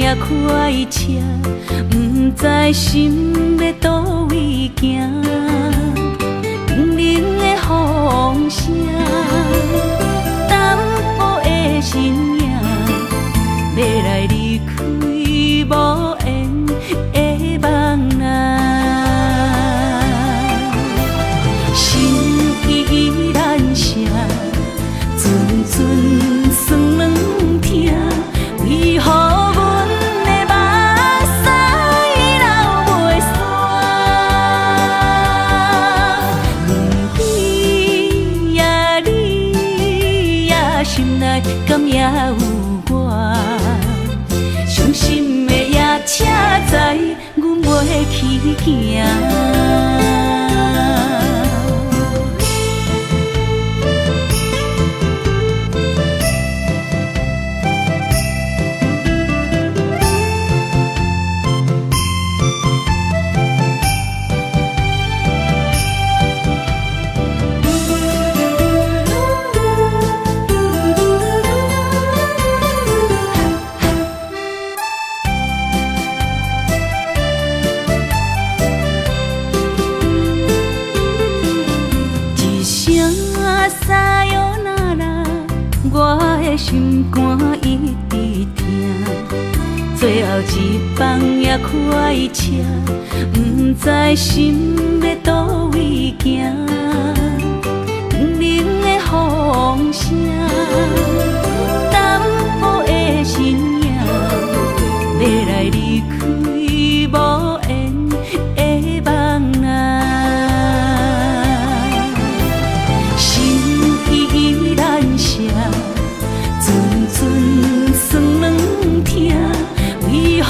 也开车，不知心要倒位行。冷冷的风声，淡薄的身影，要来离开无缘的梦啊。心依然舍，阵阵酸软痛，为何阮的目屎流袂煞？阮比呀你呀，心内敢也有我？伤心的也请知，阮袂去行。心肝一直疼，最后一放也开车，不知心要倒位行。冷冷的风声，淡薄的身影，要来离开无缘的梦啊。心依然舍。阵阵酸软痛，为何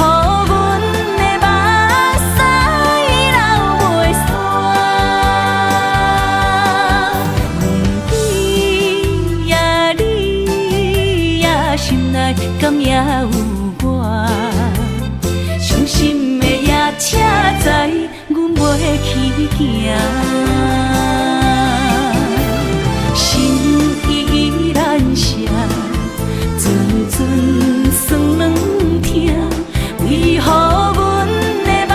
阮的目屎流袂煞？阮比呀你呀，心内敢也有我？伤心的也请知，阮袂去行。心依然舍。阵阵酸软痛，为何阮的目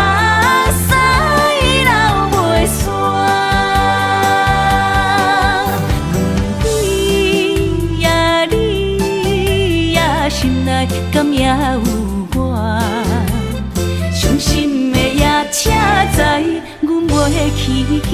屎流袂煞？阮对呀你呀，心内敢也有我？伤心的也请知，阮袂去行。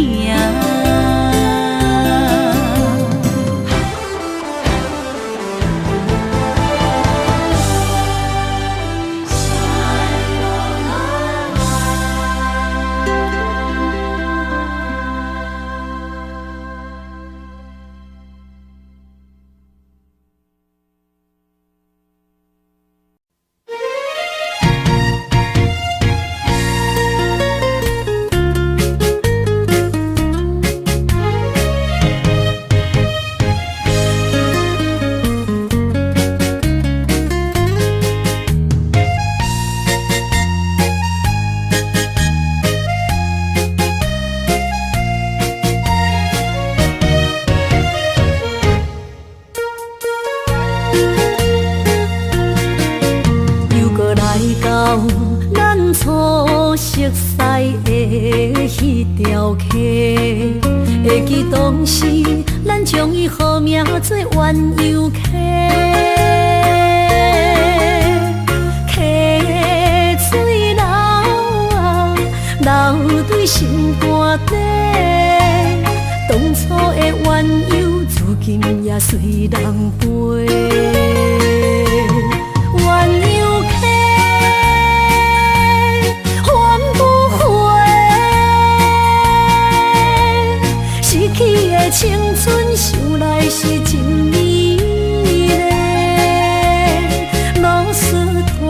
会记当时，咱将伊号名做鸳鸯溪，溪水流啊，流对心肝底。当初的鸳鸯，如今也随人飞。鸳鸯溪。青春想来是真美丽，老师徒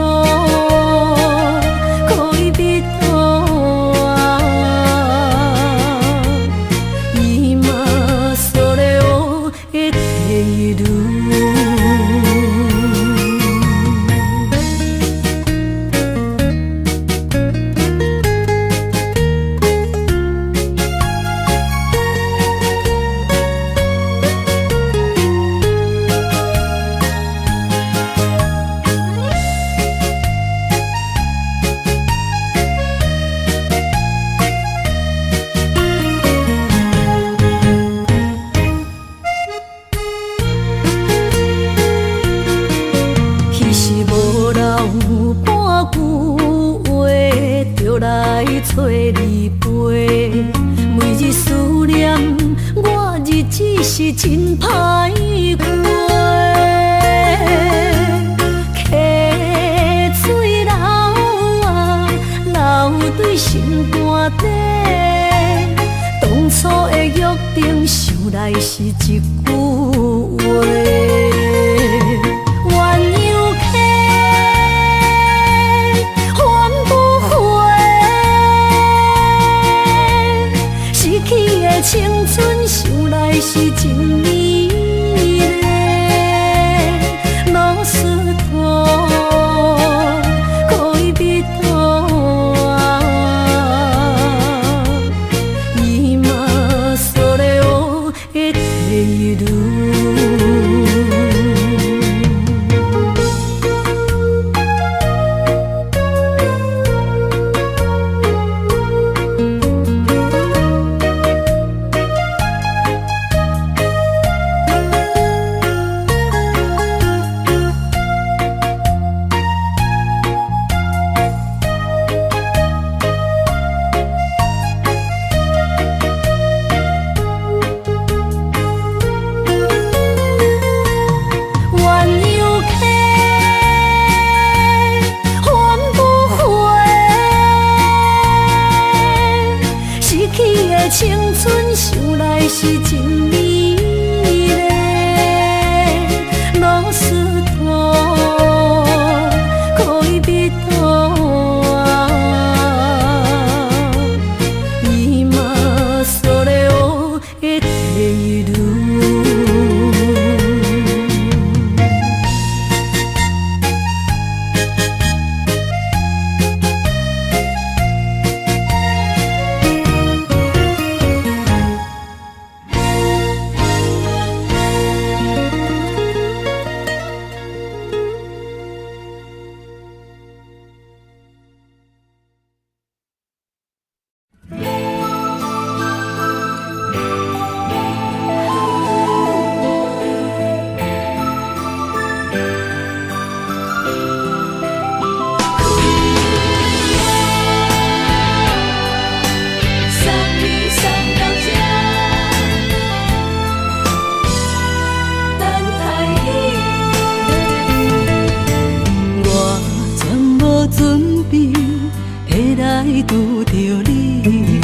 可以别途啊，伊嘛所了的地路。来找你陪。每日思念，我日子是真歹过。溪水流啊，流对心肝底。当初的约定，想来是一句话。青春想来是真美丽，老师徒可以比多啊，伊嘛所咧我的地路。青春想来是真美丽，老师徒可以比多啊，伊嘛所咧我的地路。拄着你，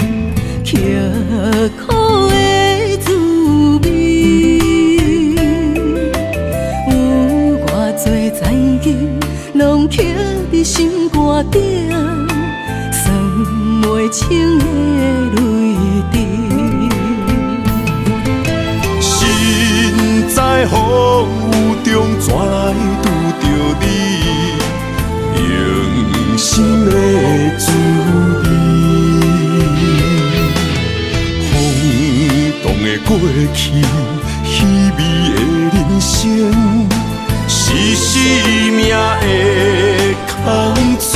刻苦的滋味，有偌多残景，拢刻伫心肝顶，算袂清的泪滴。心在风雨中，怎来拄着你？用心的滋味，轰动的过去，稀微的人生，是生命的空嘴，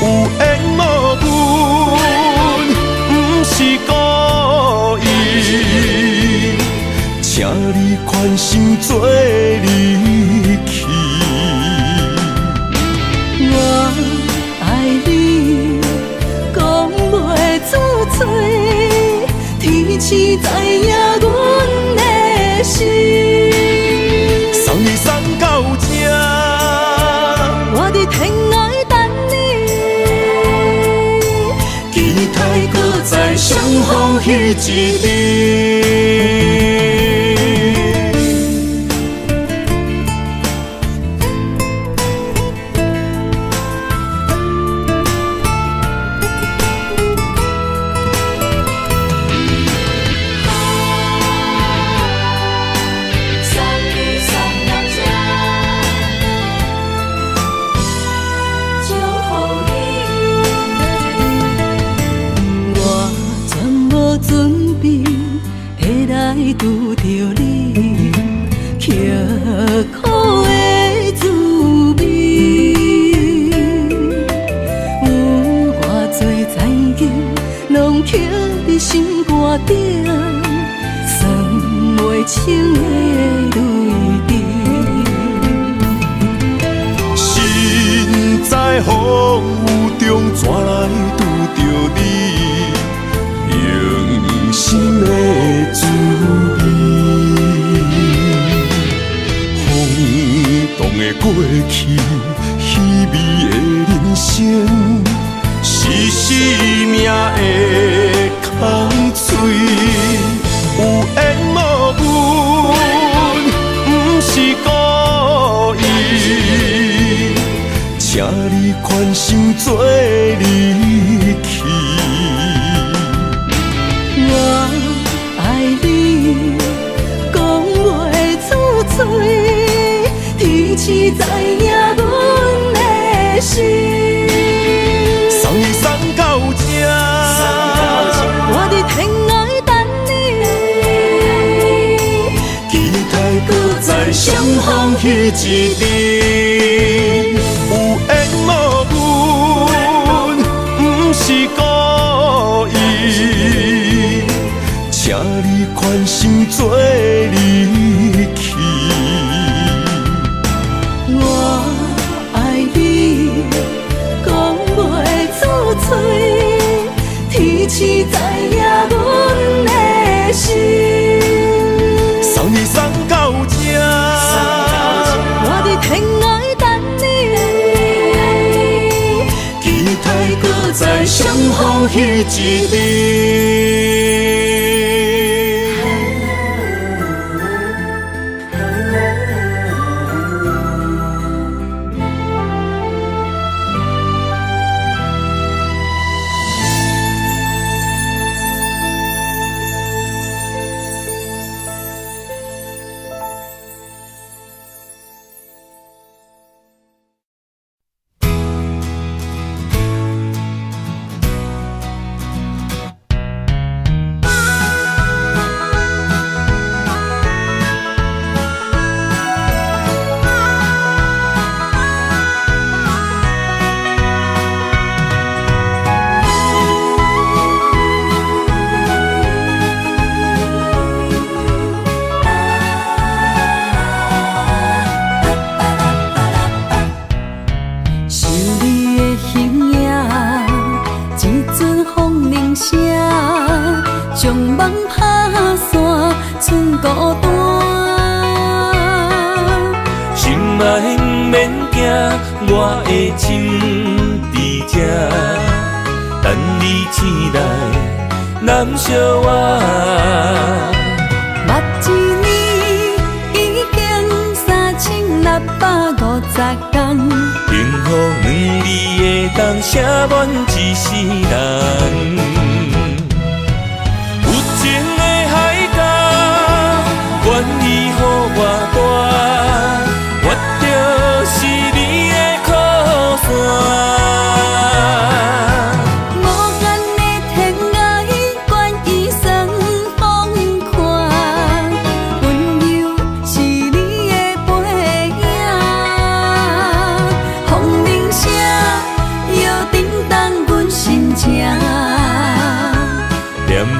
有缘无分，不是故意，请你宽心做离去。我爱你，讲袂出嘴，天星知影阮的心。送你送到这，我伫天涯等你，期待搁再相逢彼一日。拄着你，刻苦的滋味，有偌多残景，拢刻伫心肝顶，算袂清的泪滴。心在风雨中。怎来拄着你用心的滋味？风动的过去，稀微的人生，是生命的空嘴，有缘无分，不是故意，请你宽心做离去。我爱你，讲袂出嘴，天气知影阮的心。送你送到这，我伫天涯等你，期待搁再相逢彼一日。有缘无分，不是故意，请你宽心做离去。我爱你，讲袂出嘴，天气知影阮的心。送你送到这，我伫天涯等你，期待搁再相逢彼一日。我的心伫这，等你醒来，难相我。目一年已经3650天，幸福两字的冬，写满一世人。有情的海角，愿意予我带，我就是你的靠山。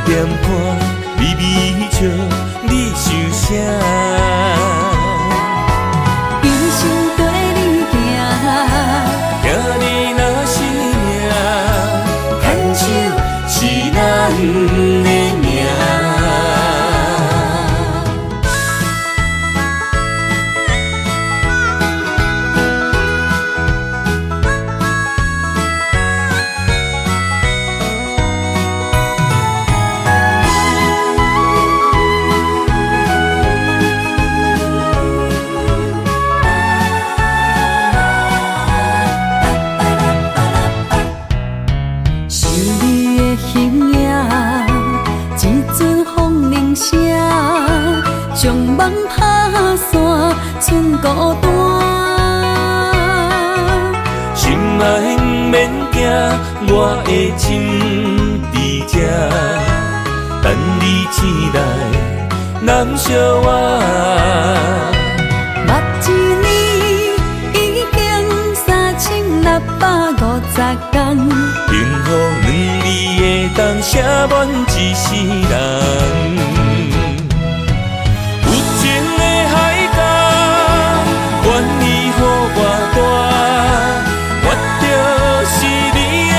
点看，微微笑，你想啥？一生跟你行，行你若是命，牵手是咱的命。将梦打散，剩孤单。心爱免惊，我的心伫这，等你醒来，难相我。目一年已经3650天，幸福两字的冬，写满一世人。愿意予我带，我就是你的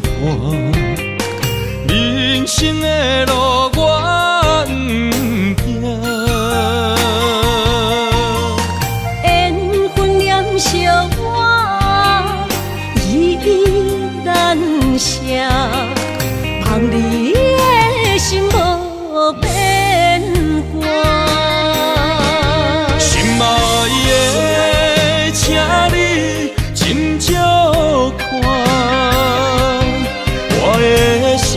伴，人生的路我不行。缘分念惜我，依依难舍，望你的心无变卦。心爱的，请你斟酌看，我的心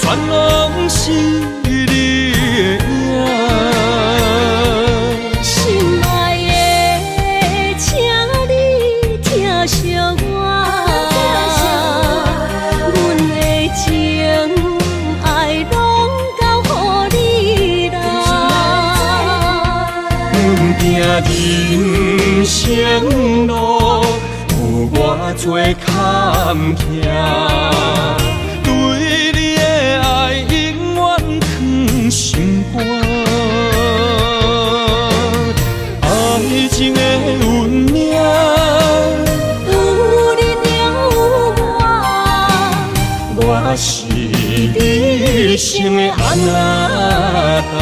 全拢是你的影。心爱的，请你疼惜我，阮的情爱拢交予你啦。阮行人生路，有偌多坎坷，对你的爱永远藏心肝。爱情的运命，有你了我是你生的安那达。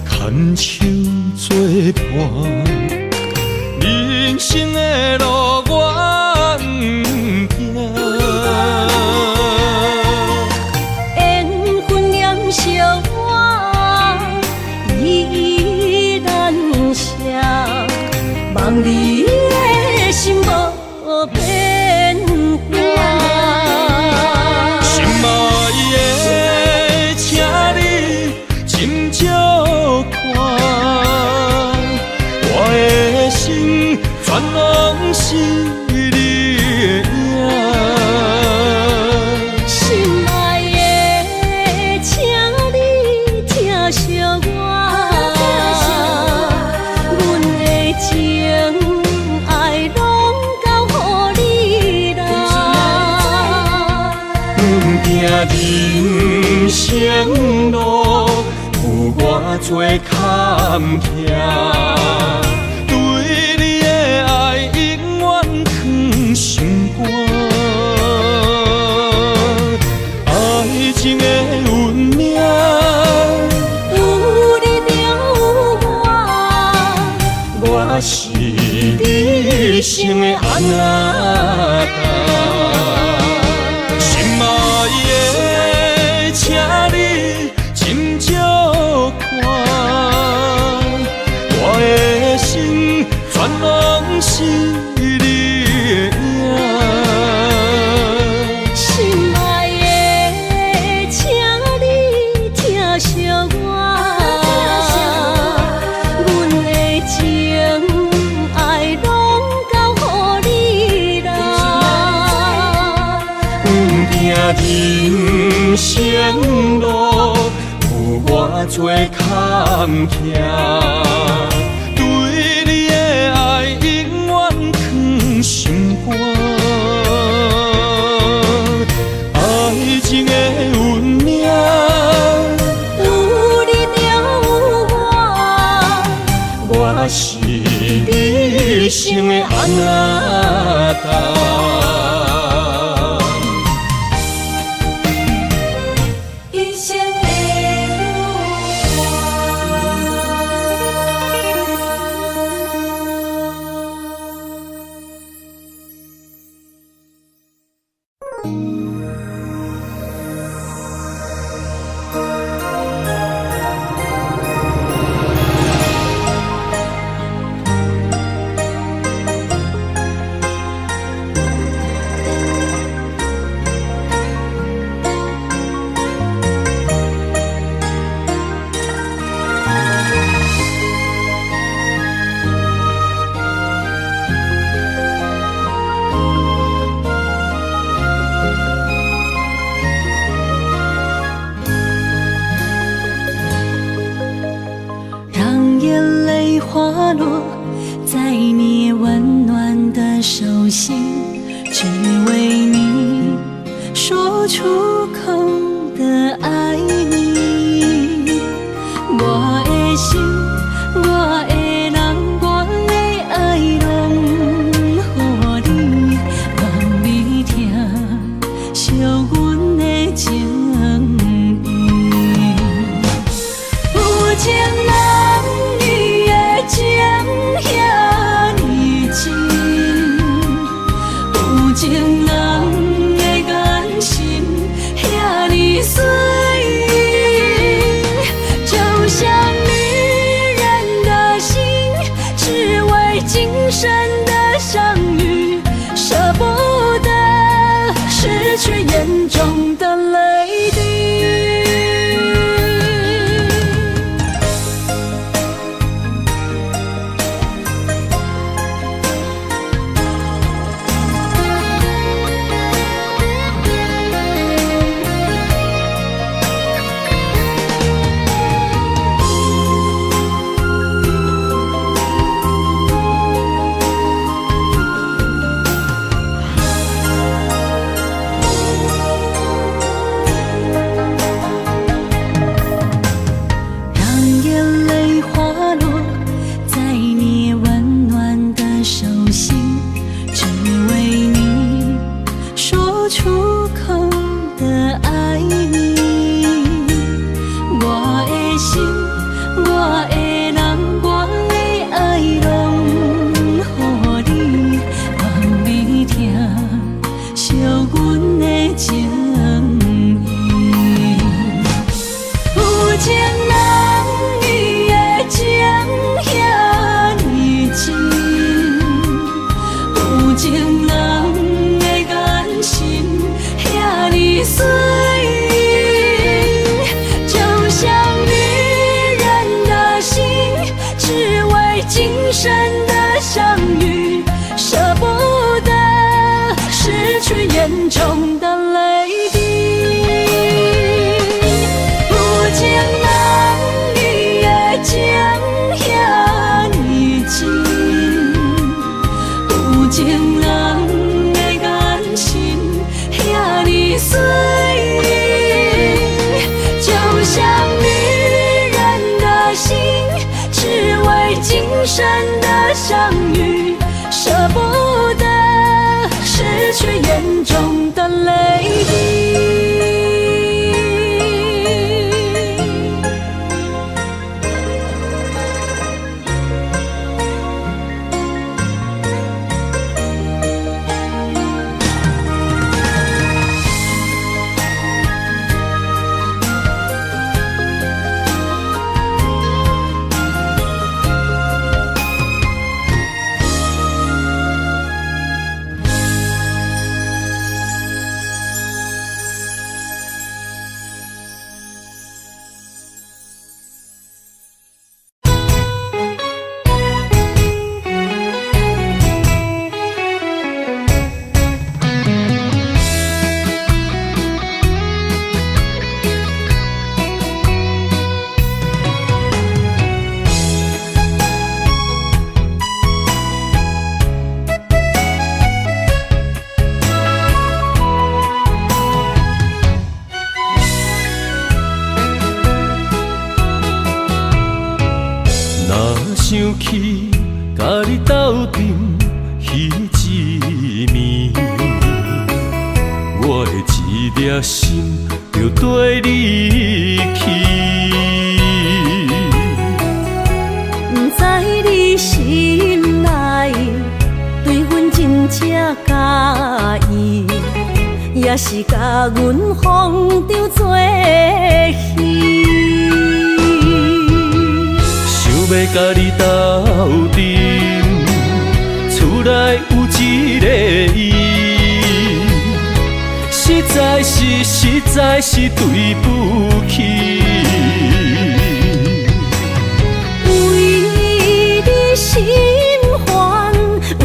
牵手作伴，人生的路我不行。缘分念惜我，依依难舍，望你的心无变卦。心爱的，请你斟酌看，我的心全拢是你的影。心爱的，请你疼惜我，阮的情爱拢交予你啦。阮行人生路，有偌多坎坷，对你的爱永远藏心肝。爱情的运命，有你了我是你生的安那达。心爱的，请你斟酌看，我的心全拢是你的影。心爱的，请你疼惜我，阮的情爱拢交予你啦。阮行人生路，有偌多坎坷，对你的爱永远藏心肝。爱情的运命，有你了我是你生的安那达。心，我的人，我的爱，拢予你，望你听，惜阮的情意。有情人，你的情遐尼深，有情人的眼神遐尼水。今生的相遇，舍不得失去眼中的泪滴。有情人，你的情遐尼深，有情人的眼神遐尼水，就像女人的心。只为今生的相遇，舍不得失去眼中的泪滴。想起甲你斗阵彼一暝，我的一粒心就跟你去。不知你心内对阮真正介意，也是甲阮放着做戏。要甲你斗阵，厝内有一个伊，实在是对不起。为你心烦，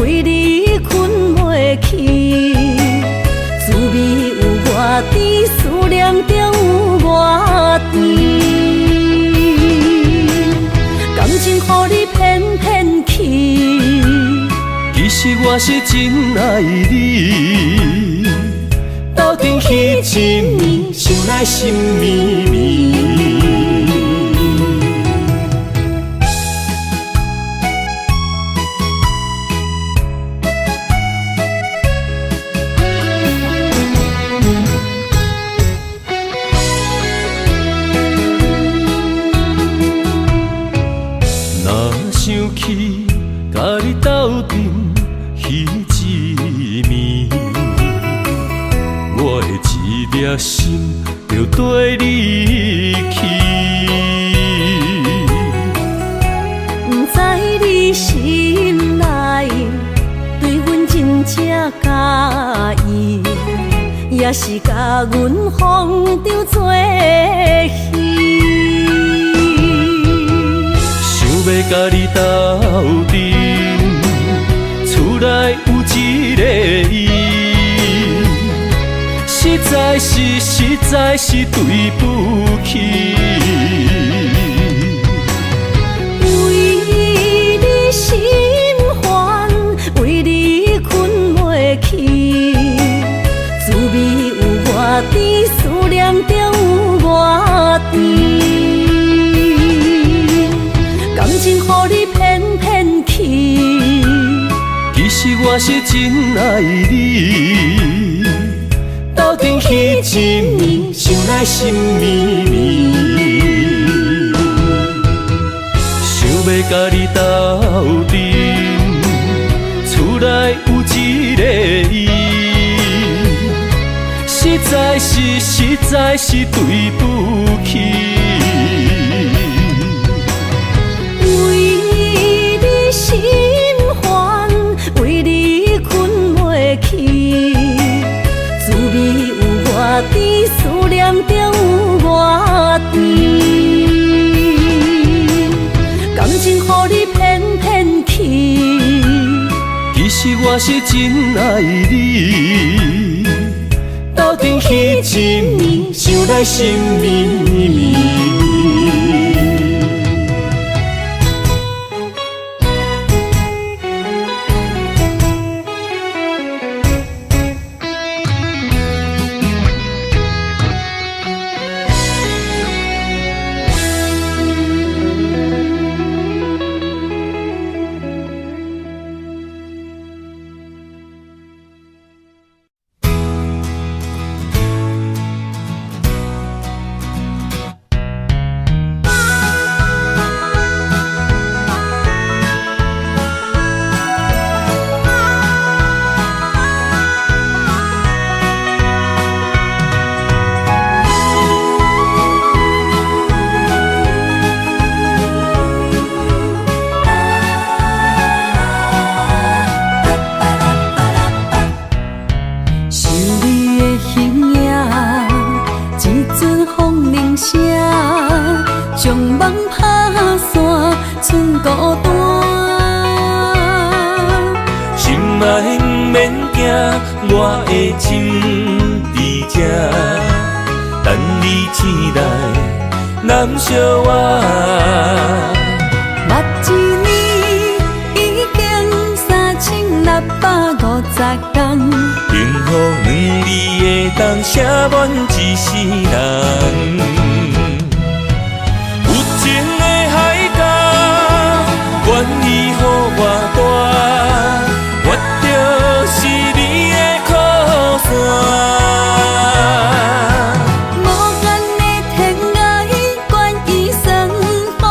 为你困袂去，滋味有偌甜，思念就有偌甜。感情予你骗骗去，其实我是真爱你。斗阵彼一暝，想来心绵绵。想起甲你斗阵彼一暝，我的一粒心就跟你去。不知你心内对阮真正介意，也是甲阮放着做戏。要甲你斗阵，厝内有一个伊，实在是对不起。为你心烦，为你困袂去，滋味有偌甜，思念就有偌甜。感情予你骗骗去，其实我是真爱你。斗阵彼一暝，想来心绵绵。甲你斗阵，厝内有一个伊，实在是对不起。为你心烦，为你困袂去，滋味有偌甜，思念中有偌甜。感情予你骗骗去，其实我是真爱你，斗阵彼一暝，想来心绵绵。将梦打散，剩孤单。心爱免惊，我的心伫这，等你醒来，难相我。目一年已经3650天，幸福两字会当写满一世人。有情的海角，愿意予我大，我就是你的靠山。无限的天涯，愿意算风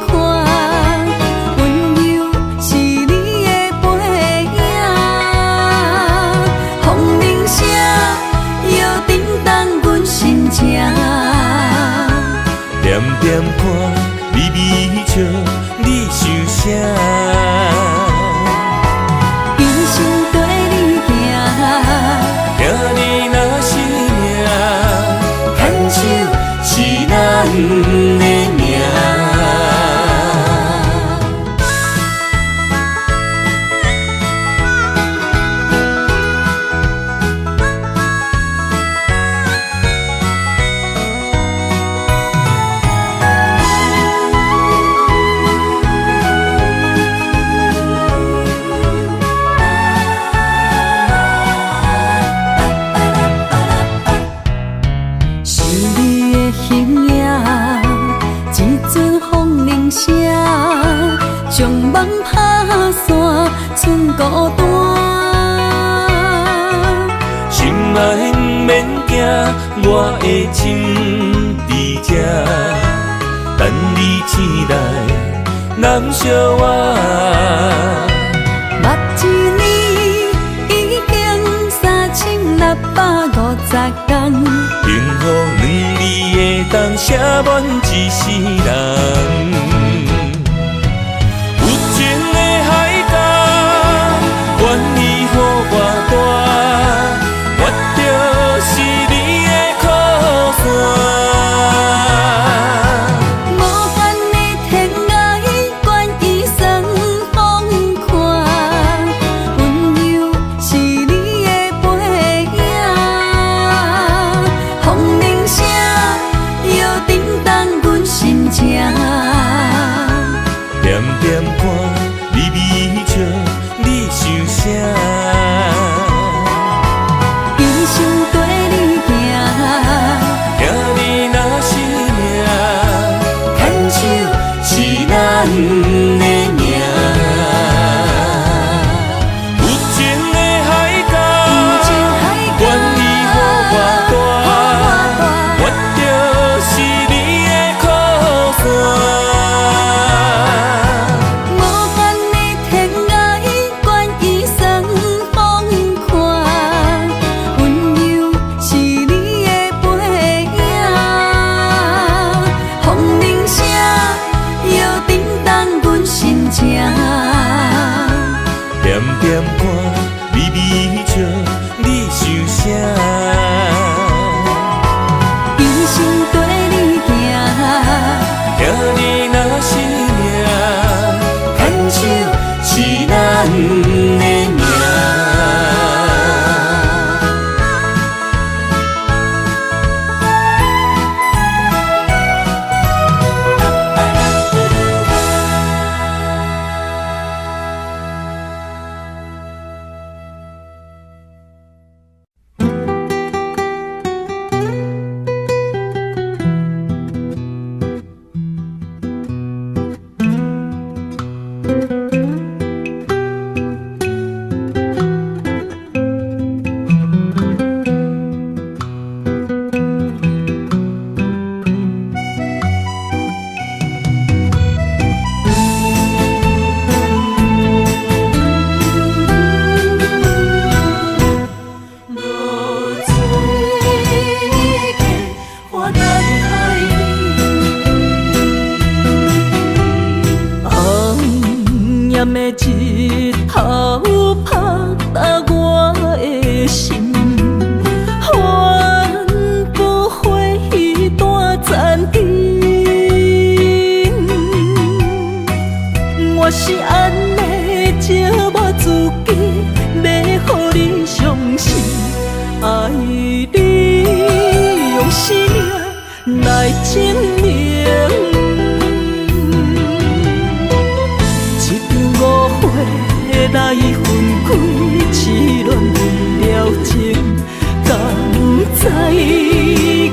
看，温柔是你的背影。风铃声，摇叮当阮心情。点点看，微微笑，你想啥？一生跟你行，听你若是命，牵手是咱的命。将梦打散，剩孤单。心爱免惊，我的心伫这，等你醒来，难相我。目一年已经3650天，幸福两字会当写满一世人。点点看，微微笑，你想啥？一生跟你行，听你若是命，牵手是咱的命。有情的海角，愿意予我大，我就是你的靠山。名。日头拍打我的心，帆布花雨大残灯。我是安尼借我自己，要予你相信，爱你用生命来证明。来分开，痴恋为了情，敢知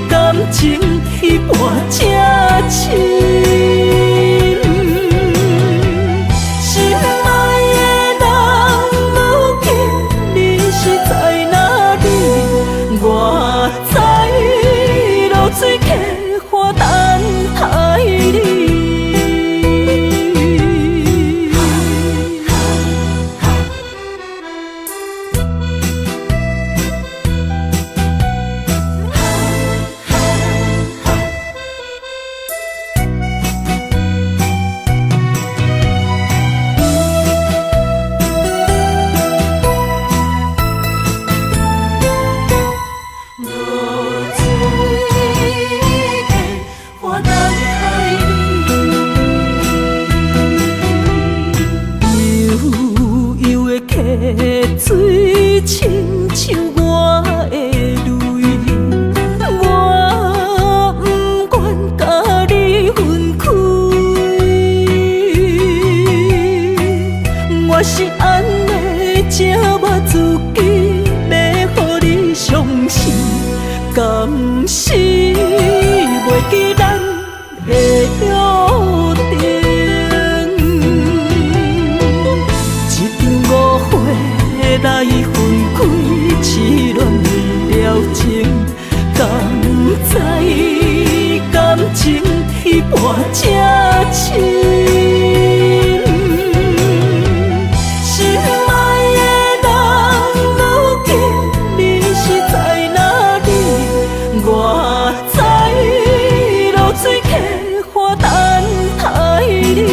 感情彼半正深。心爱的人，如今你是在哪里？我在露水溪花等待你。水亲像我的泪，我不愿甲你分开。我是安尼借我自己，要予你相信，敢是袂记咱的约定。来分开，痴恋为了情，敢知感情彼半正深。心爱的人，如今你是在哪里？我在露水溪花等待你。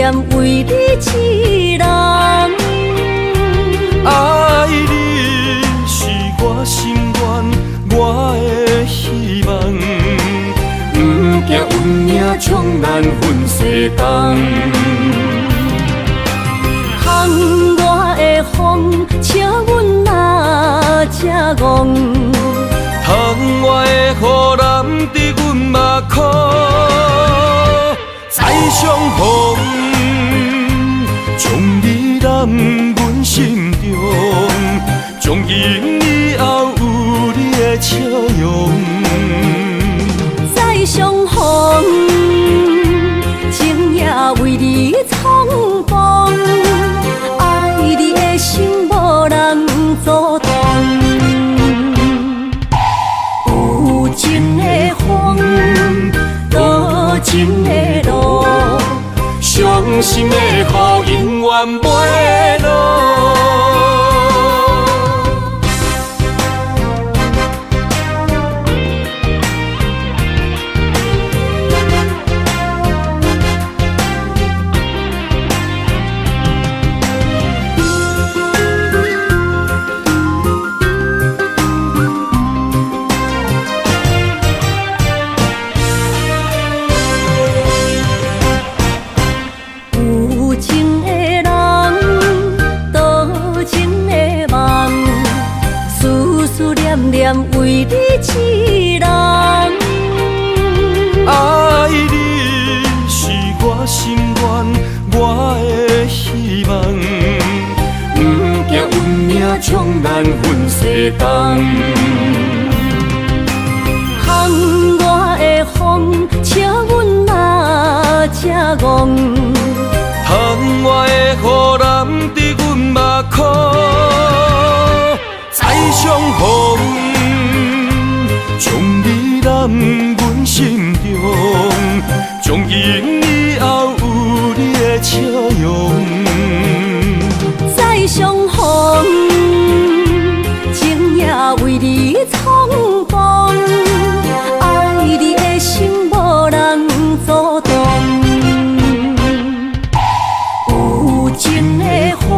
念为你一人。爱你是我心愿，我的希望。不惊运命冲咱分世间。风我的风，请阮哪只戆？窗外的雨淋伫阮目眶，再相逢，将你揽阮心中，从今以后有你的笑容。再相逢，情也为你冲动，爱你的心无人阻挡。有情的风，多情的路，伤心的雨永远袂落。为你一人，爱你是我心愿，我的希望。不惊运命冲咱分世间。风我的风，请阮哪只戆？窗外的雨淋伫阮目眶，再相逢。将你揽阮心中，从今以后有你的笑容。再相逢，情也为你冲动，爱你的心无人阻挡。有情的风，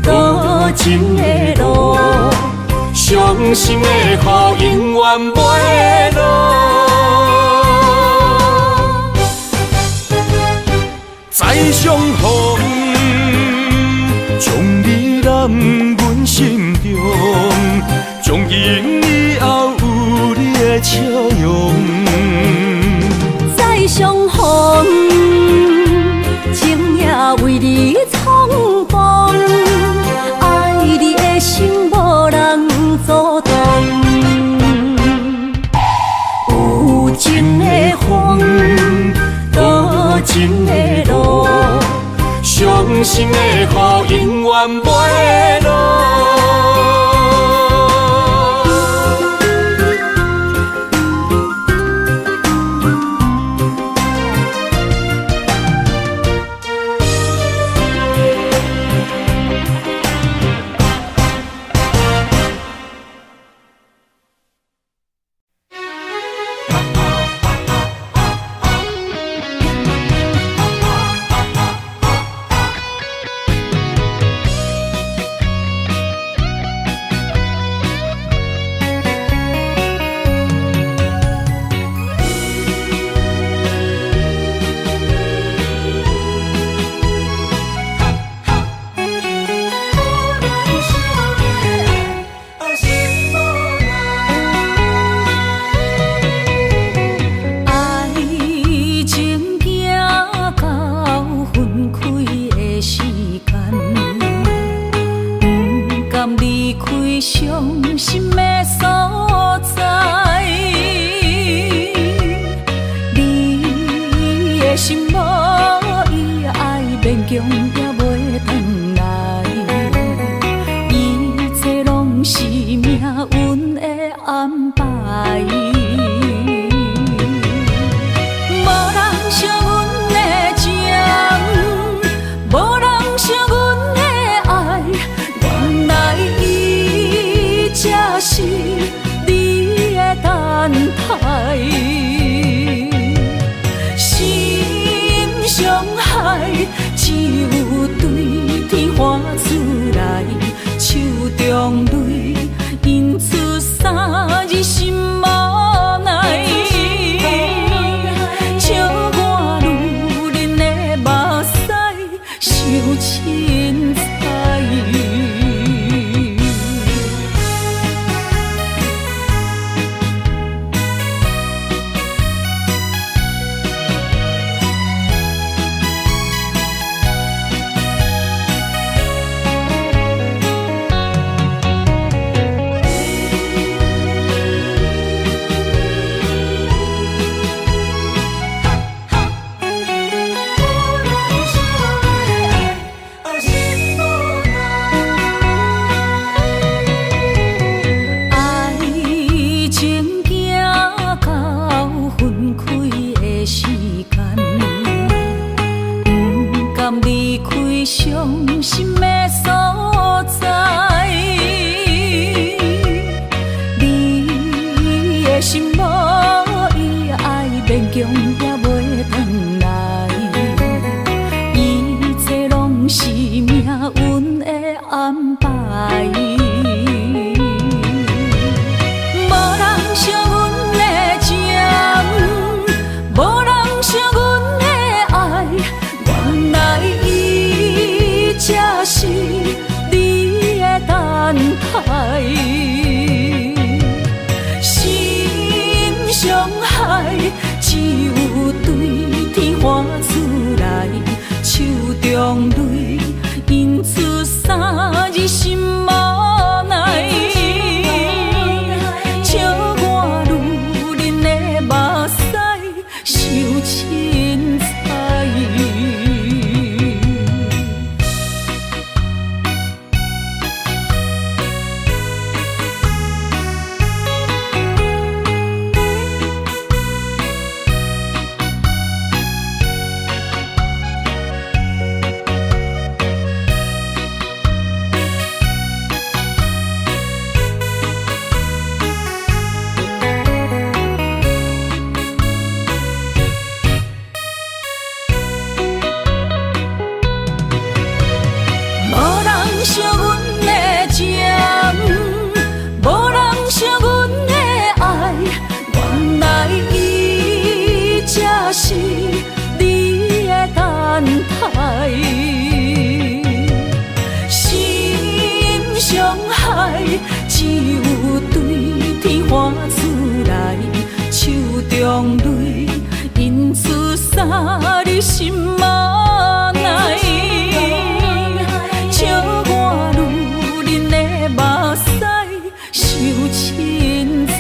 多情的路，伤心的雨永远袂落。再相逢，将你揽阮心中，从今以后有你的笑容。再相逢，情也为你冲动，爱你的心无人阻挡。有情的风，多情的路，伤心的雨永远袂落。心上海。海，只有对天画出来，手中泪印出三字心无奈。笑我女人的目屎，受凊彩。伤心的所在，你的心无伊爱勉强也袂转来，一切拢是命运的安排。无人惜阮的情，无人惜阮的爱，原来才是你的等待，心伤害只有对天画出来，手中泪印出三字心无奈。笑我女人的目屎，受凊彩。惜阮的情，无人惜阮的爱，原来伊才是你的等待。心伤害只有对天画出来，手中泪印出三字心无奈。笑我女人的目屎，受凊彩。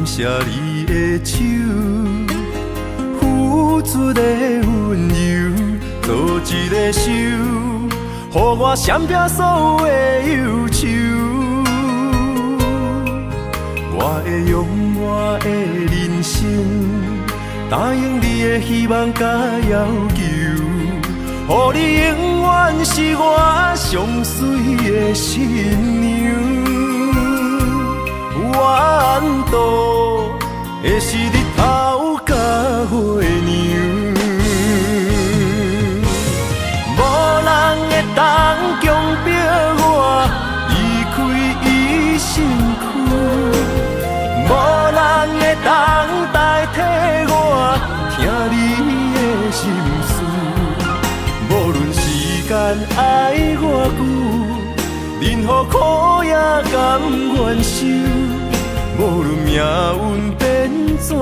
谢你的手，付出的温柔，做一个手，予我闪避所有的忧愁。我会用我的人生，答应你的希望甲要求，予你永远是我上水的新娘。缘途会是日头甲月亮，无人会当强迫我离开伊身躯，无人会当代替我听你的心事，无爱我久，任何苦也甘愿受。无论命运变怎样，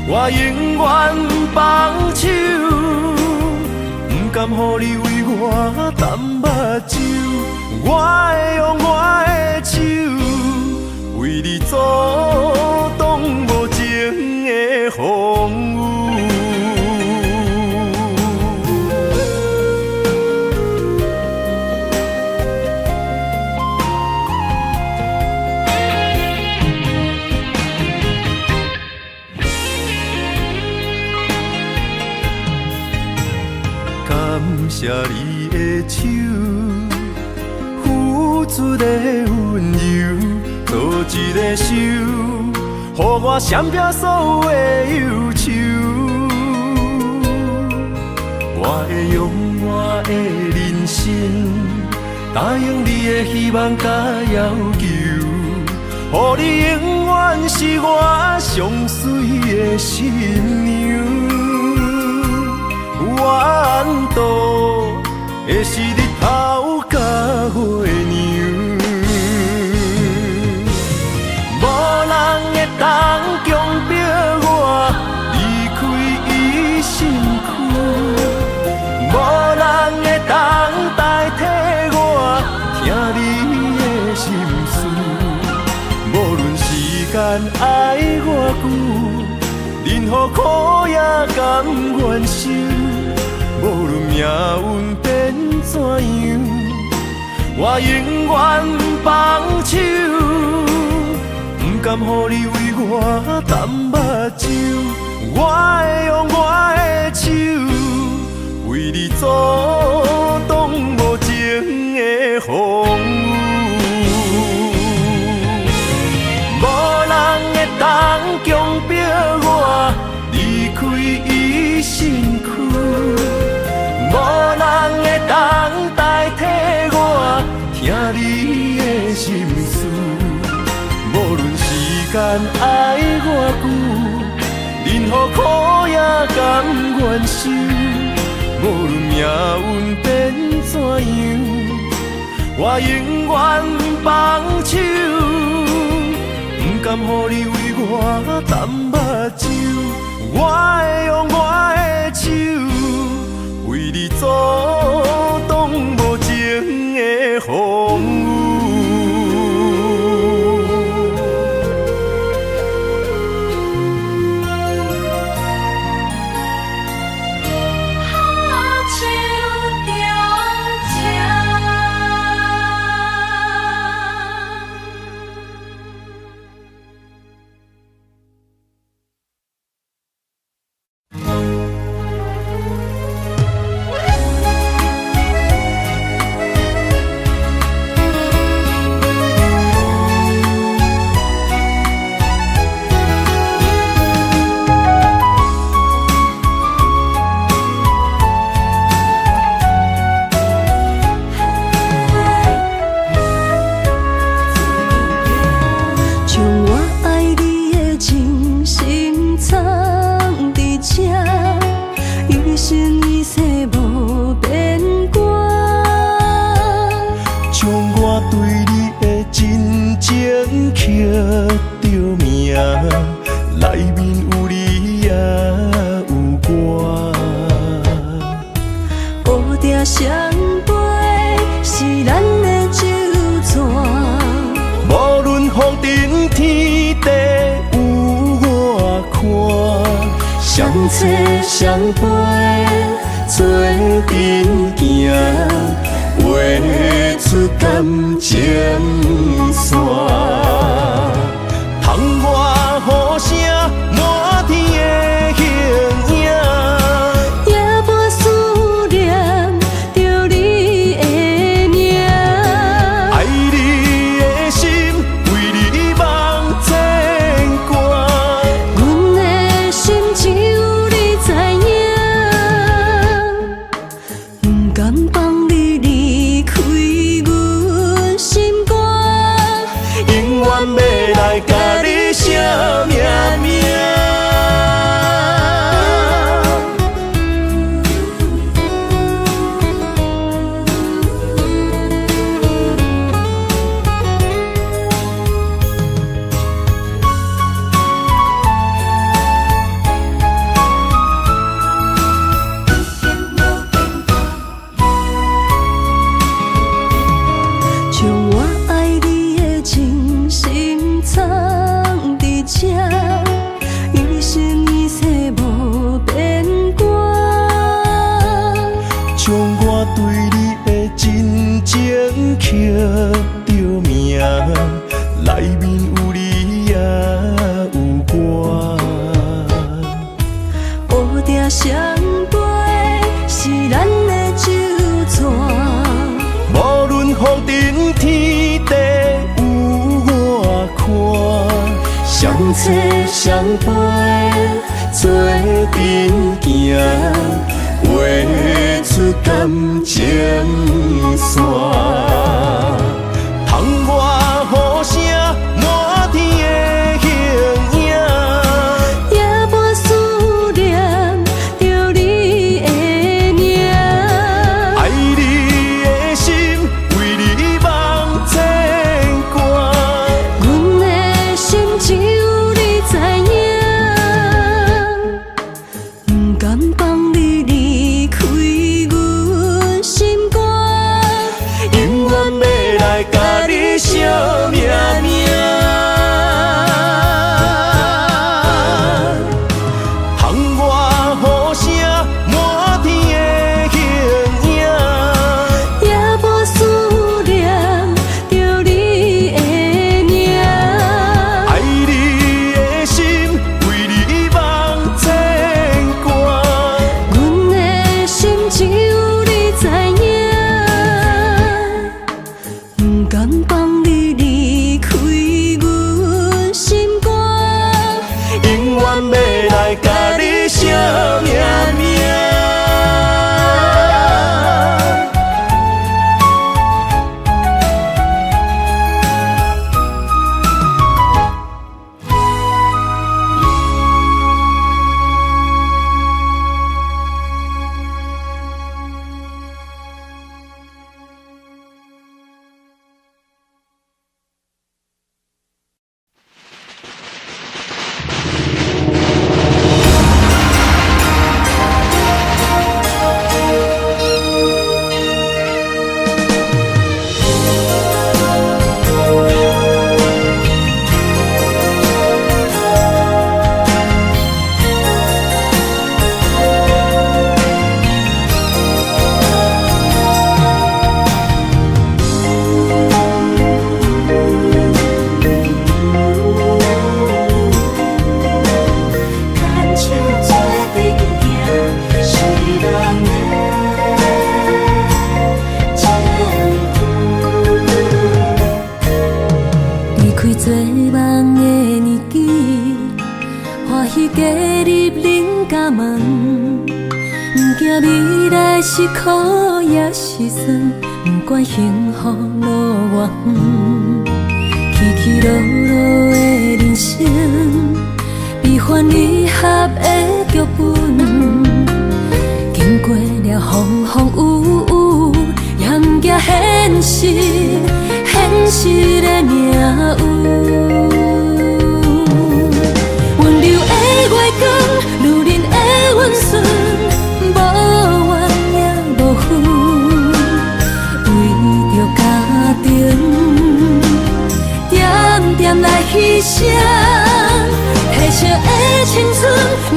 我永远放手，不甘予你为我淡目睭。我会用我的手，为你阻挡无情的风雨。感谢你的手，付出的温柔，做一个手，予我闪避所有的忧愁。我会用我的人生，答应你的希望甲要求，予你永远是我上水的新娘。缘途会是日头甲月亮，无人会当强迫我离开伊身躯，无人会当代替我听你的心事。无论时间爱我久，任何苦也甘愿受。无论命运变怎样，我永远放手，不甘予你为我淡目睭。我会用我的手，为你阻挡无情的风雨。无人会当强迫我离开伊身躯，无人会当代替我听你的心事。无论时间爱我久，任何苦也甘愿受。无论命运变怎样，我永远放手，不甘予你为我淡目睭。我会用我的手，为你阻挡无情的风雨。相陪做阵行，画出感情线。窗外雨声满天的形影，夜半思念着你的名。爱你的心为你梦牵挂，阮的心只有你知影，不甘放你离开阮心肝，永远要来甲你相切相陪，做阵行，画出感情线。窗外雨声满天的形影，夜半思念着你的名。爱你的心为你梦牵挂，阮的心只有你知影，不甘放你离开阮心肝，永远要来甲你惜命命。窗外雨声满天的形影，夜半思念着你的名。爱你的心为你梦牵挂，阮的心只有你知影，不甘放你离开阮心肝，永远要来甲你惜命命。牵手做阵行，是人的情妇。离开做梦的年纪，欢喜加入恁家门，不惊未来是苦也是酸，不管幸福路偌远，起起落落的人生，悲欢离合的剧本，经过了风风雨雨，也不惊现实，现实的命运。温柔的月光，如恁的温顺，无怨也无恨，为着家庭，点点来牺牲。褪色的青春，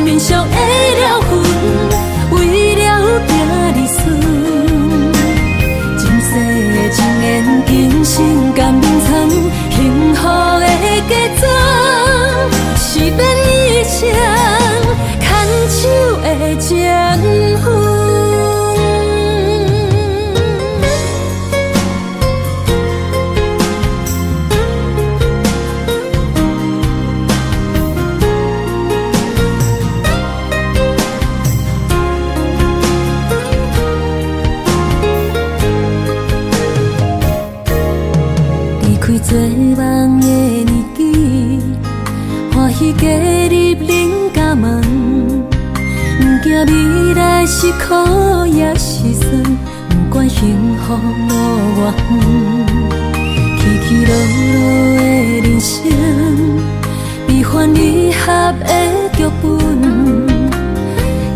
面上的了痕，为了行日顺。前世情缘，今生甘眠藏，幸福的家庄，是免一生牵手的情妇。做梦的年纪，欢喜加入恁家门，不惊未来是苦也是酸，不管幸福路偌远，起起落落的人生，悲欢离合的剧本，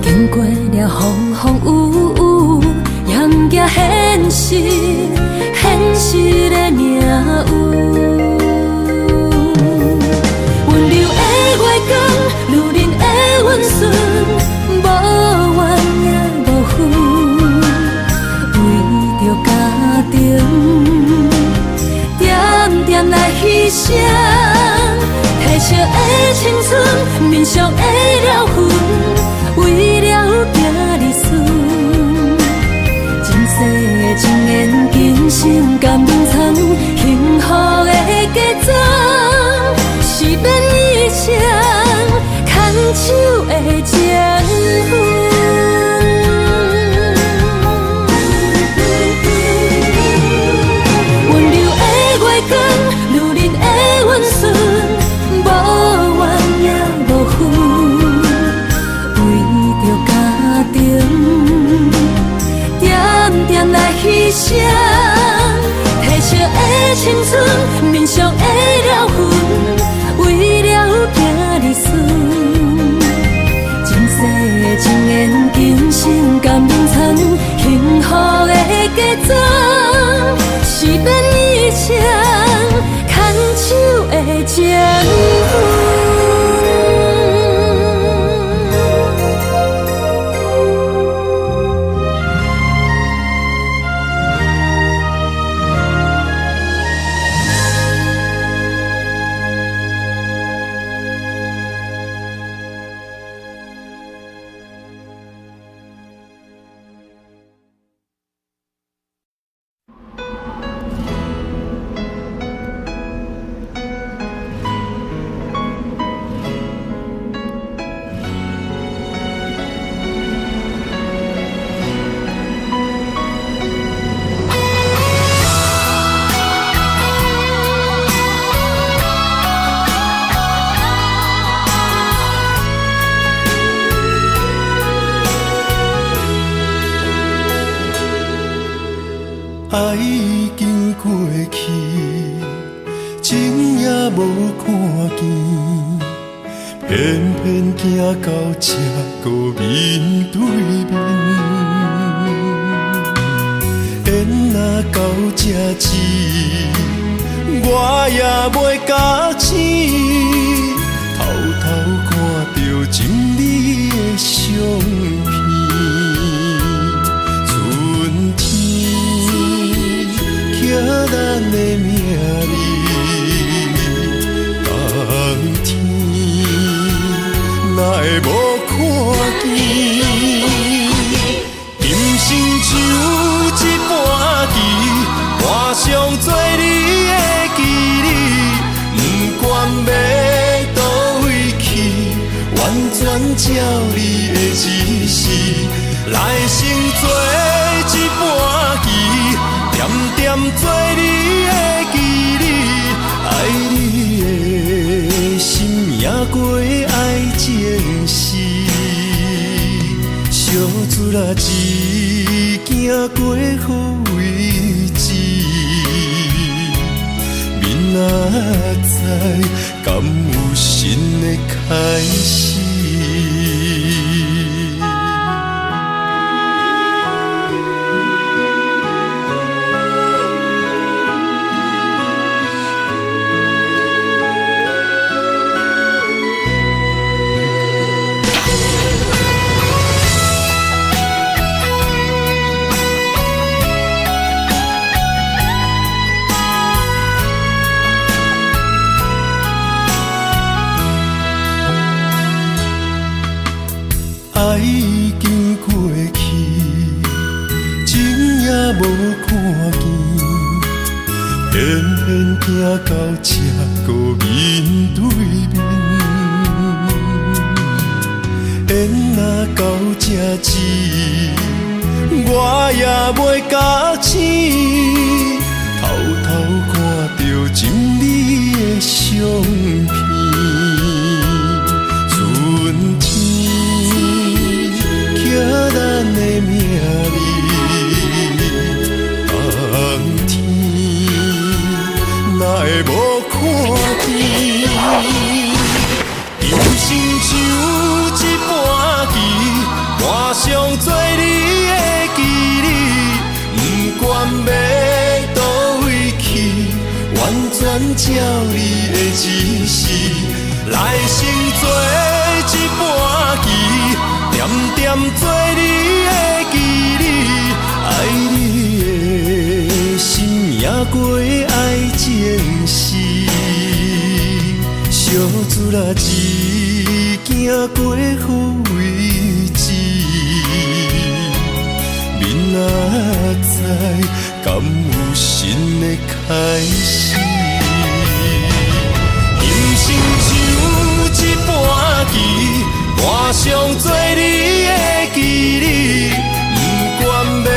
经过了风风雨雨，也不惊现实，现实的命运。温柔的月光，如恁的温顺，无怨也无恨，为着家庭，点点来牺牲。褪色的青春，面上的了痕，为了行日顺。前世情缘，今生甘眠藏，幸福的家庄，是免一生点点来牺牲，褪色的青春，面上的了痕，为了行日顺。前世情缘，今生甘愿参，幸福的嫁妆，是免以前牵手的情分。爱已经过去，情也无看见，偏偏行到这个面对面。缘若到这止，我也袂甲醒，偷偷看到情理的相片。咱的命里，当天哪会无看见？今生像一盘棋，换上做你的记忆，不管要倒位去，完全照你的指示，来生做一盘棋。点点做你的记忆，爱你的心也过爱情事，小船仔一行过好位置，明仔载敢有新的开始？爱已经过去，情也无看见，偏偏行到这个面对面。缘若到这止，我也袂甲醒，偷偷看到情理的相片。春天。咱的命里，当天哪会无看见？今生像一盘棋，换上做你的记忆，不管要倒位去，完全照你的指示，来生做一盘棋。点点做你的记忆，爱你的心也过爱情事，小船仔一行过好位置，明仔载敢有新的开始？人生像一盘棋。换上做你的记忆，不管要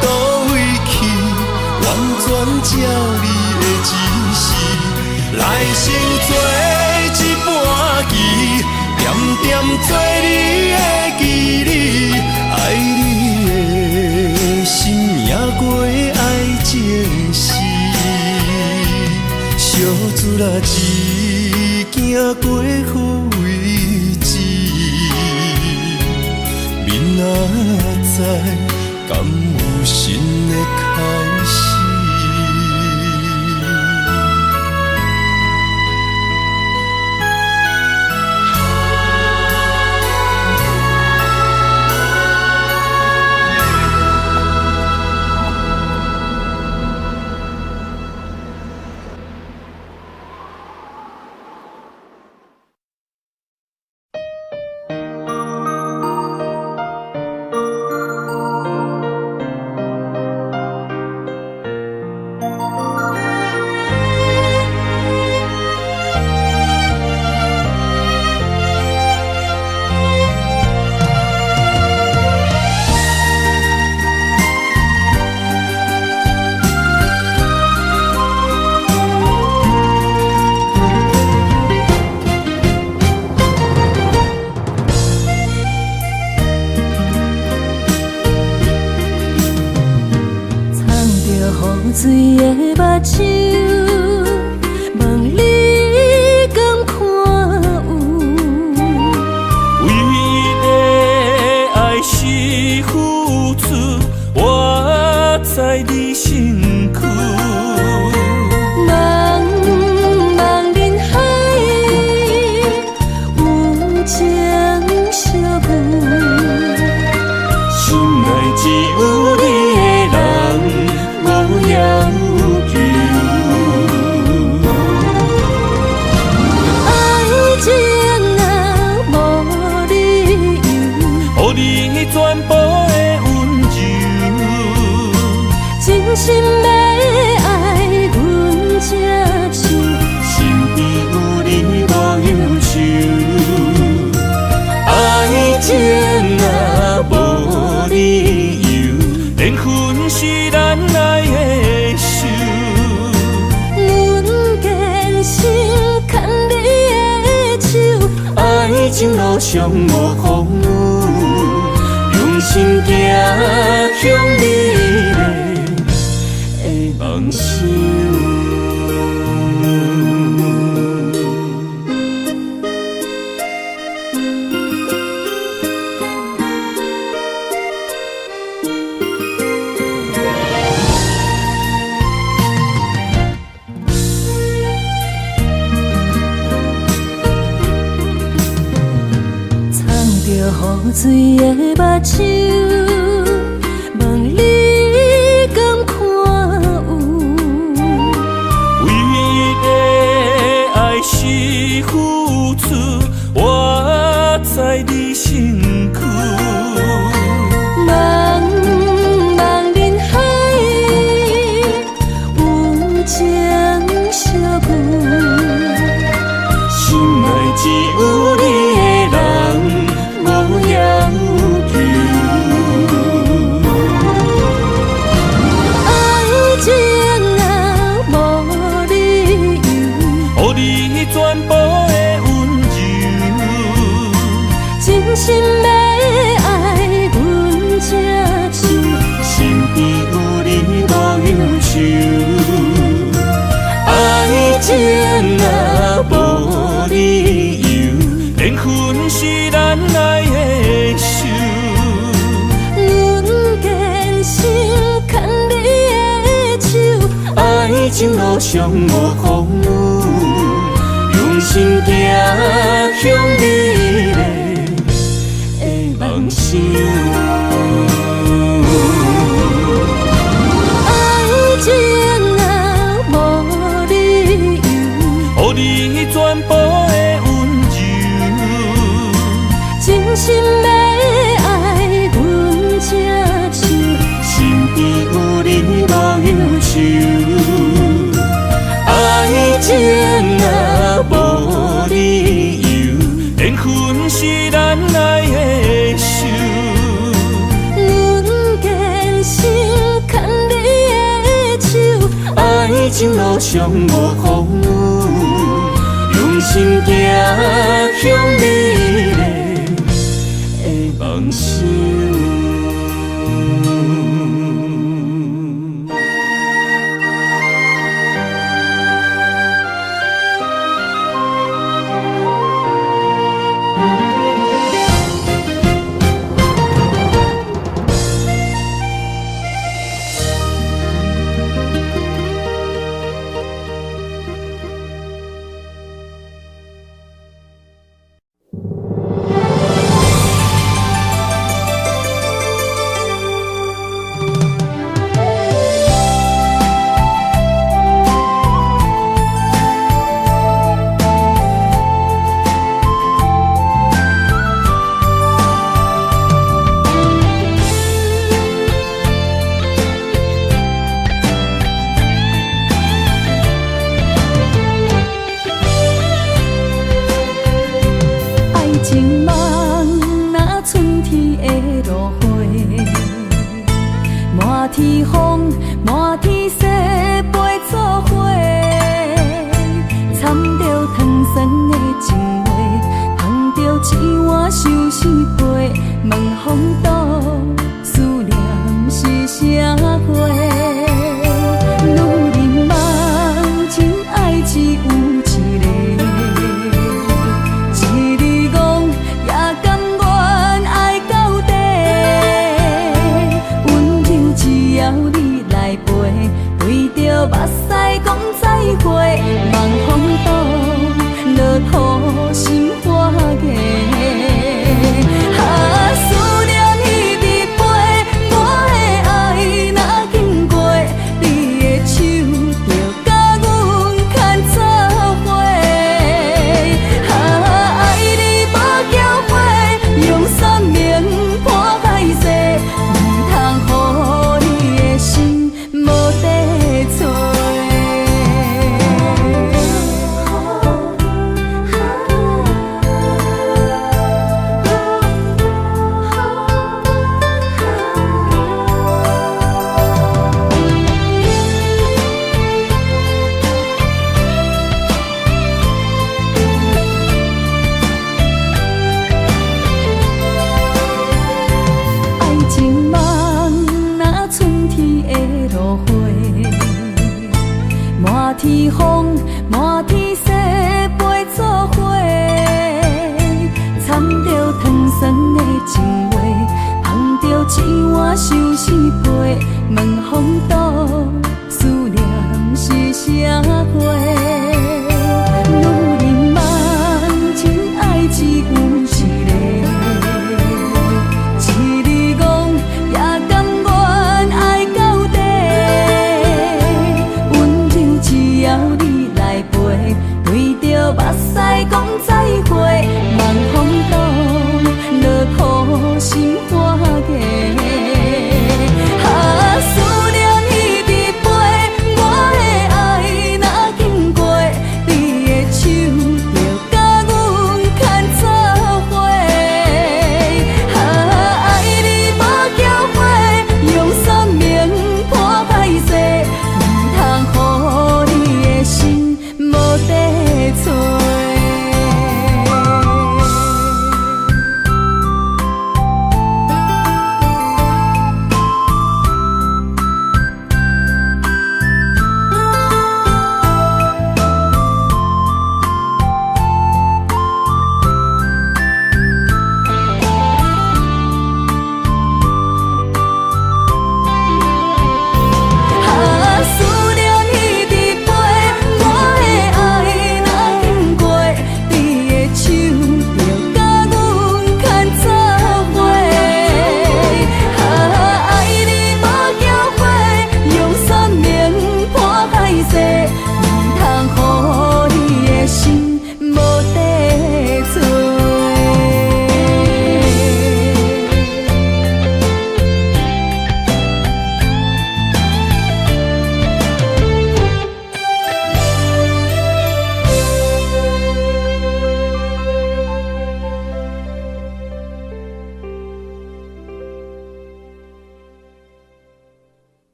倒位去，完全照你的指示，来生做一盘棋，点点做你的记忆，爱子啦，只行过好位置，明仔载敢有新的开始？水的目睭，问你敢看有？为了爱是付出，我在你身躯。茫茫人海，有情相伴，心内只有你的人。要求爱情啊，无理由，予你全部的温柔，真心要爱阮才想，身边有你无忧愁。爱情啊，无理由，缘分是咱爱的。爱情路上无风雨，用心行向美丽的梦想。雨水的目睭，问你敢看有？为了爱是付出，我在你身躯。茫茫人海，有情相伴，心内只有你的人。无要求，爱情啊，无理由，予你全部的温柔，真心要爱阮才想，身边有你无忧愁。爱情啊，无理由，缘分是咱爱的手，阮坚守牵你的手，爱情路上无风雨，用心行向美丽的梦想。爱情啊，无理由，予你全部的温柔，真心要爱阮才想，身边有你无忧愁。爱情啊，无理由，缘分是咱爱的手，阮坚守牵你的手，爱情路上无风雨，用心行向美丽的梦想。天风，满天雪，陪做伙，掺着糖酸的情话，捧着一碗相思杯，问风岛思念是啥货？女人梦情爱只有一个，一日戆也甘愿爱到底，温柔只要你来陪，对着目屎讲再会，望风岛落土心花芽。思念彼日飞，我的爱若经过，你的手就甲阮牵做伙。爱你无缴费，用生命破海誓，唔通予你的心无地找。满天风，满天雪，陪做伙，掺着糖酸的情话，捧着一碗相思杯，问风岛思念是啥货？女人梦情爱只有一个，一日戆也甘愿爱到底。只要你来陪，对着目屎讲再会，望风岛落土心花芽。思念彼日飞，我的爱若经过，你的手就甲阮牵做伙。爱你无缴费，用生命破海誓，唔通予你的心无地找。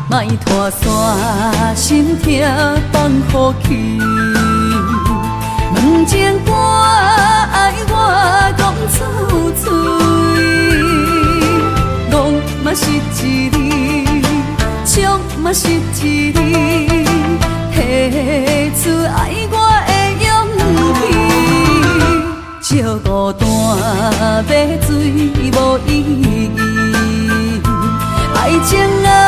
莫拖山，心痛放予去。问情歌爱我讲出嘴，戆嘛是一字，唱嘛是一字，提出爱我的勇气。照孤单要水无意义，爱情啊。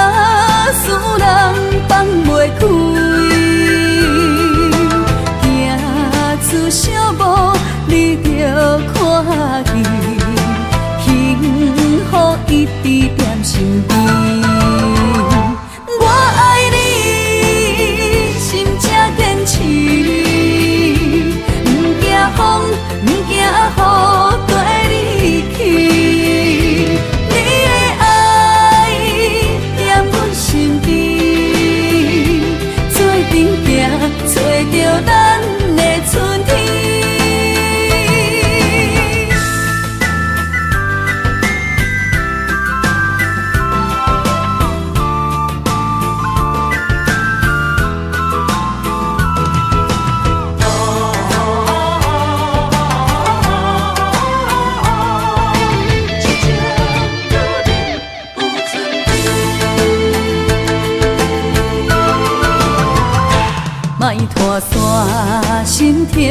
莫拖山心痛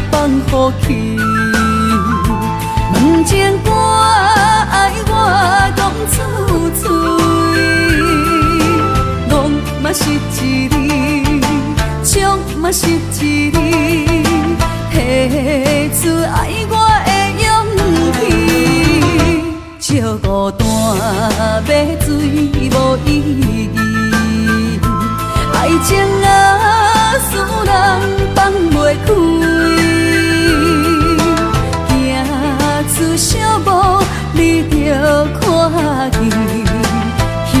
放乎去，问情歌爱我讲出嘴，戆嘛是一字，唱嘛是一字，提出爱我的勇气，笑孤单要水无意义，爱情啊，使人放袂开，行出小步，你着看见，幸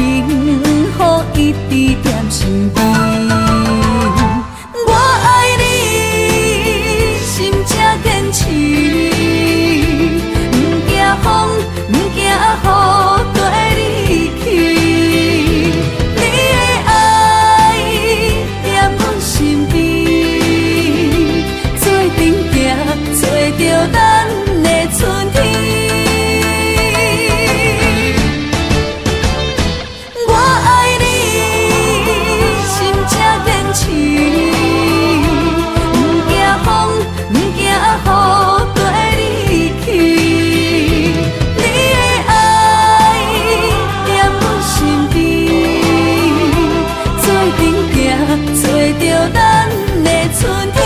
福一直踮身边。我爱你，心才坚持，不惊风，不惊雨，跟你去。你的爱踮阮身边，做阵行，找着咱的春天。我爱你，心才坚持，不惊风，不惊雨，跟你去。你的爱踮阮身边，做阵行，找着咱的春天。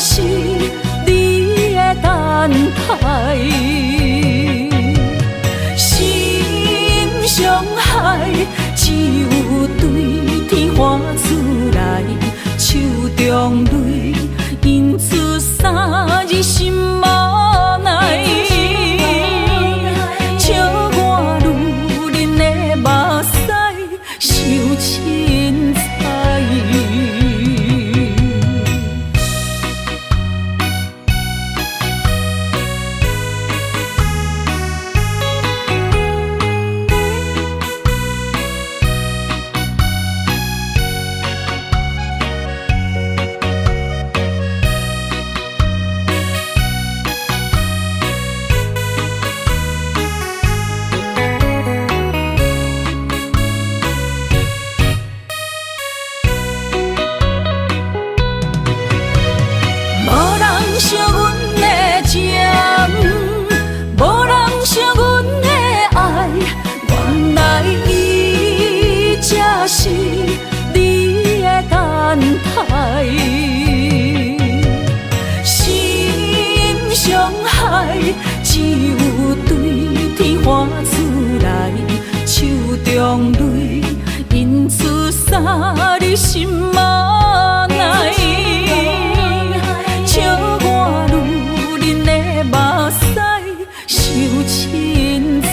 是花出来，手中泪印出洒你心嘛爱，笑我女人的目屎受凊彩。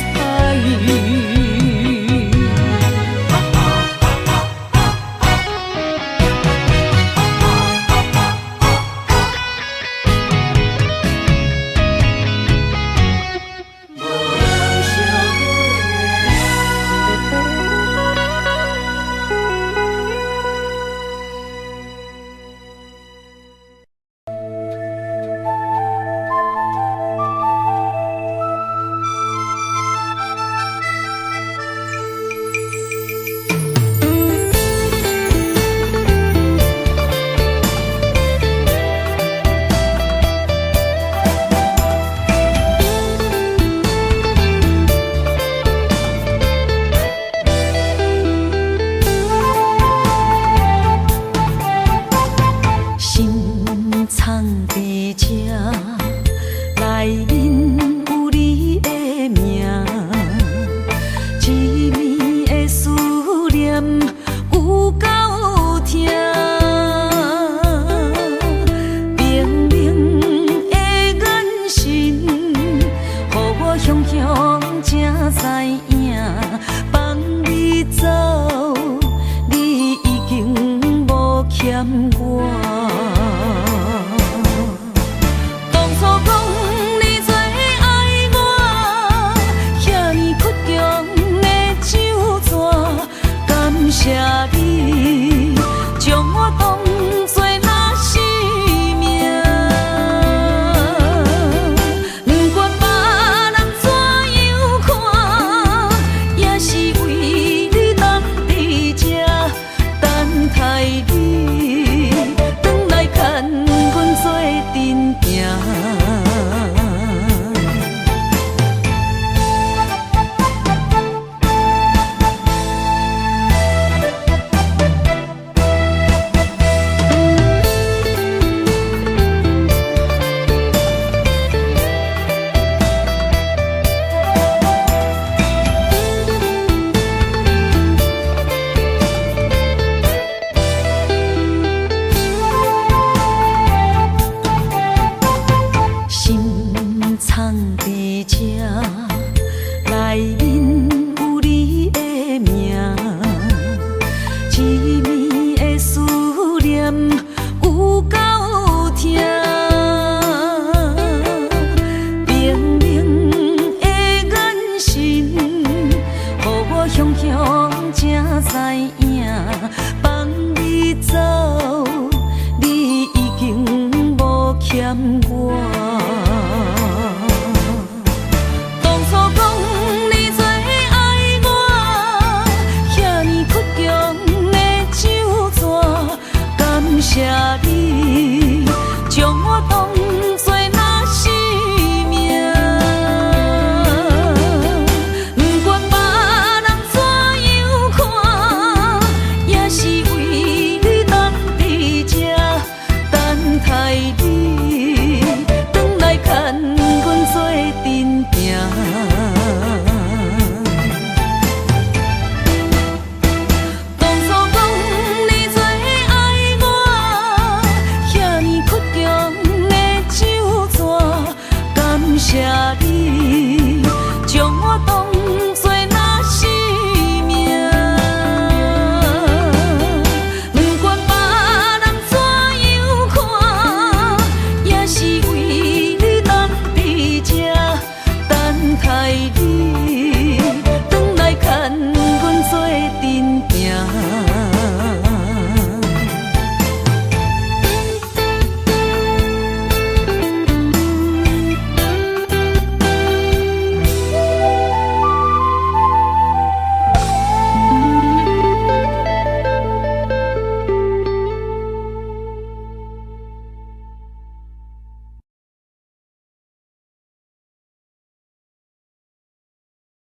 谢你将我当